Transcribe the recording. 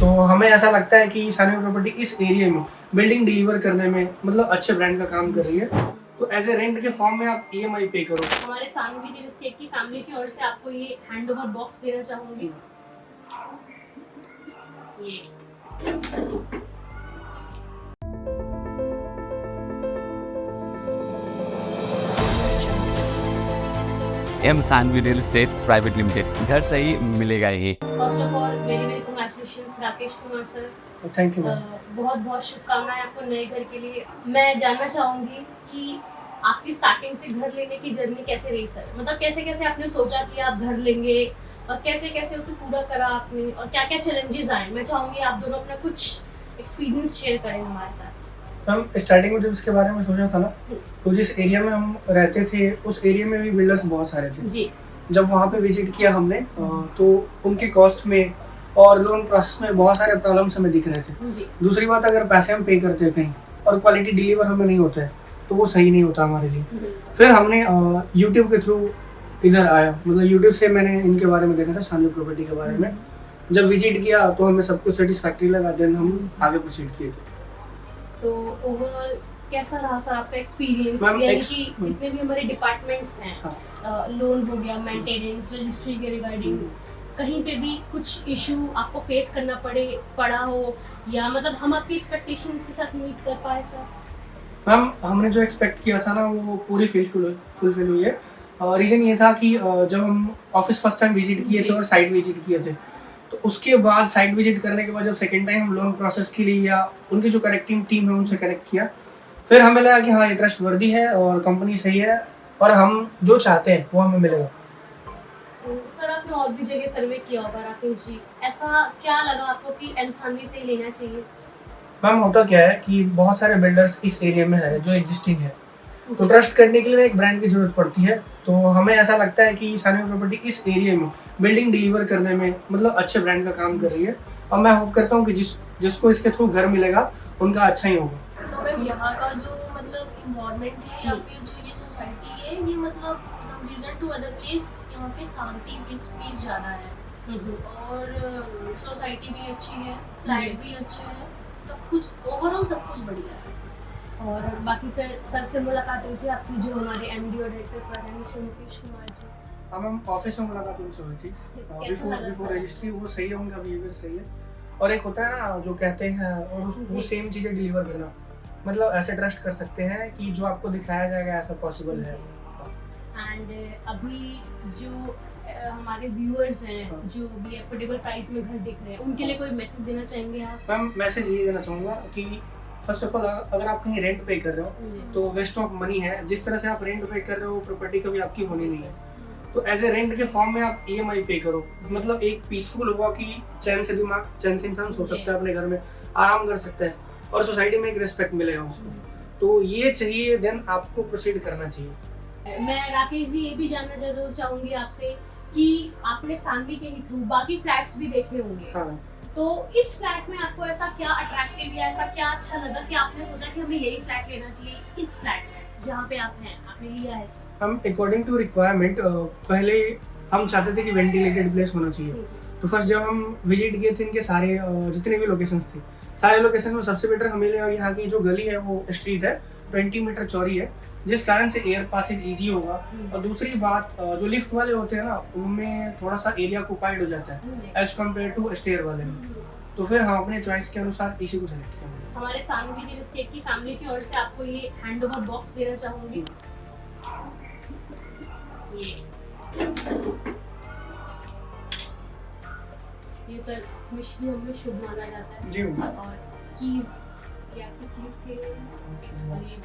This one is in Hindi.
तो हमें ऐसा लगता है कि सानवी प्रॉपर्टी इस एरिया में बिल्डिंग डिलीवर करने में मतलब अच्छे ब्रांड का काम कर रही है। तो एज ए रेंट के फॉर्म में आप EMI पे करो। हमारे सानवी रियल एस्टेट की फैमिली की ओर से आपको ये हैंडओवर बॉक्स देना चाहूंगी। एम Sanvi real estate private limited, घर से ही मिलेगा ये। First of all very very congratulations Rakesh Kumar sir, thank you ma'am. बहुत बहुत शुभकामनाएं आपको नए घर के लिए। मैं जानना चाहूंगी कि आपकी स्टार्टिंग से घर लेने की जर्नी कैसे रही सर, मतलब कैसे कैसे आपने सोचा कि आप घर लेंगे और कैसे कैसे उसे पूरा करा आपने और क्या क्या चैलेंजेस आए। मैं चाहूंगी आप दोनों अपना कुछ एक्सपीरियंस शेयर करें हमारे साथ। हम स्टार्टिंग में जब इसके बारे में सोचा था ना, तो जिस एरिया में हम रहते थे उस एरिया में भी बिल्डर्स बहुत सारे थे जी। जब वहाँ पे विजिट किया हमने तो उनके कॉस्ट में और लोन प्रोसेस में बहुत सारे प्रॉब्लम्स हमें दिख रहे थे। जी। दूसरी बात, अगर पैसे हम पे करते हैं कहीं और क्वालिटी डिलीवर हमें नहीं होता है तो वो सही नहीं होता हमारे लिए। फिर हमने यूट्यूब के थ्रू इधर आया, मतलब यूट्यूब से मैंने इनके बारे में देखा था, सानवी प्रॉपर्टी के बारे में। जब विजिट किया तो हमें सब कुछ सेटिस्फैक्ट्री लगा, देन हम आगे प्रोसीड किए थे। तो ओवरऑल कैसा रहा सर आपका एक्सपीरियंस, मैम, यानी कि जितने भी हमारे डिपार्टमेंट्स हैं, हाँ। लोन हो गया, मेंटेनेंस, रजिस्ट्री के रिगार्डिंग कहीं पे भी कुछ इशू आपको फेस करना पड़ा हो, या मतलब हम आपकी एक्सपेक्टेशंस के साथ मीट कर पाए सर? मैम, हमने जो एक्सपेक्ट किया था ना वो पूरी फुलफिल हुई है। रीज़न ये था कि जब हम ऑफिस फर्स्ट टाइम विजिट किए थे और साइट विजिट किए थे, तो उसके बाद साइट विजिट करने के बाद जब सेकेंड टाइम हम लोन प्रोसेस के लिए या उनकी जो करेक्टिंग टीम है उनसे करेक्ट किया, फिर हमें लगा कि हाँ ये ट्रस्ट वर्दी है और कंपनी सही है और हम जो चाहते हैं वो हमें मिलेगा। तो सर आपने और भी जगह सर्वे किया होगा राकेश जी, ऐसा क्या लगा आपको कि एम सानवी से ही लेना चाहिए? मैम, होता क्या है कि बहुत सारे बिल्डर्स इस एरिया में है जो एग्जिस्टिंग है, तो ट्रस्ट करने के लिए एक ब्रांड की जरूरत पड़ती है। तो हमें ऐसा लगता है कि सानवी प्रॉपर्टी इस एरिया में बिल्डिंग डिलीवर करने में मतलब अच्छे ब्रांड का काम कर रही है और मैं होप करता हूँ कि जिसको इसके थ्रू घर मिलेगा उनका अच्छा ही होगा। तो मैम यहाँ का जो मतलब इन्वायरमेंट है या फिर जो ये सोसाइटी है, ये मतलब कंपेरिजन टू अदर प्लेस यहाँ पे शांति पीस ज़्यादा है और सोसाइटी भी अच्छी है, फ्लैट भी अच्छे हैं, सब कुछ ओवरऑल सब कुछ बढ़िया है। और बाकी सर से मुलाकात हुई थी आपकी, जो हमारे MD और डायरेक्टर सर हैं मिस्टर मुकेश कुमार जी? हाँ मैम, ऑफिस में मुलाकात उनसे हुई थी बिफोर रजिस्ट्री। वो सही है, उनका बिहेवियर सही है और एक होता है ना जो कहते हैं और वो सेम चीज़ें डिलीवर करना, मतलब ऐसे ट्रस्ट कर सकते हैं कि जो आपको दिखाया जाएगा ऐसा पॉसिबल है। एंड अभी जो हमारे व्यूअर्स हैं जो भी अफोर्डेबल प्राइस में घर देख रहे हैं, उनके लिए कोई मैसेज देना चाहेंगे आप? मैम, मैसेज ये देना चाहूँगा कि फर्स्ट ऑफ ऑल अगर आप कहीं रेंट पे कर रहे हो तो वेस्ट ऑफ मनी है। जिस तरह से आप रेंट पे कर रहे हो प्रॉपर्टी कभी आपकी होनी नहीं है, तो एज ए रेंट के फॉर्म में आप EMI पे करो, मतलब एक पीसफुल होगा कि चैन से इंसान सो सकता है, अपने घर में आराम कर सकता है और सोसाइटी में एक रिस्पेक्ट मिलेगा उसको। तो ये चाहिए, देन आपको प्रोसीड करना चाहिए। मैं राकेश जी ये भी जानना जरूर चाहूंगी आपसे कि आपने सानवी के ही थ्रू बाकी फ्लैट्स भी देखे होंगे। हाँ। तो इस फ्लैट में आपको ऐसा क्या अट्रैक्टिव या ऐसा क्या अच्छा लगा कि आपने सोचा कि हमें यही फ्लैट लेना चाहिए इस फ्लैट में जहाँ पे आप हैं, आपने लिया है? हम अकॉर्डिंग टू रिक्वायरमेंट पहले हम चाहते थे कि वेंटिलेटेड प्लेस होना चाहिए। तो फर्स्ट जब हम विजिट किए थे इनके सारे जितने भी लोकेशंस थे, सारे लोकेशंस में सबसे बेटर हमें लगा यहाँ की जो गली है वो स्ट्रीट है 20 मीटर चौड़ी है, जिस कारण से एयर पासेज ईजी होगा। और दूसरी बात, जो लिफ्ट वाले होते हैं ना उनमें थोड़ा सा एरिया ऑक्युपाइड हो जाता है एज कम्पेयर टू स्टेयर वाले में। तो फिर हम अपने चॉइस के अनुसार इसी को सेलेक्ट किया। हमारे सानवी रियल एस्टेट की फैमिली की ओर से आपको ये हैंडओवर बॉक्स देना चाहूंगी। ये सर मिश्री हम लोग शुभ माना जाता है जी। और कीज, ये आपकी कीज के लिए है और ये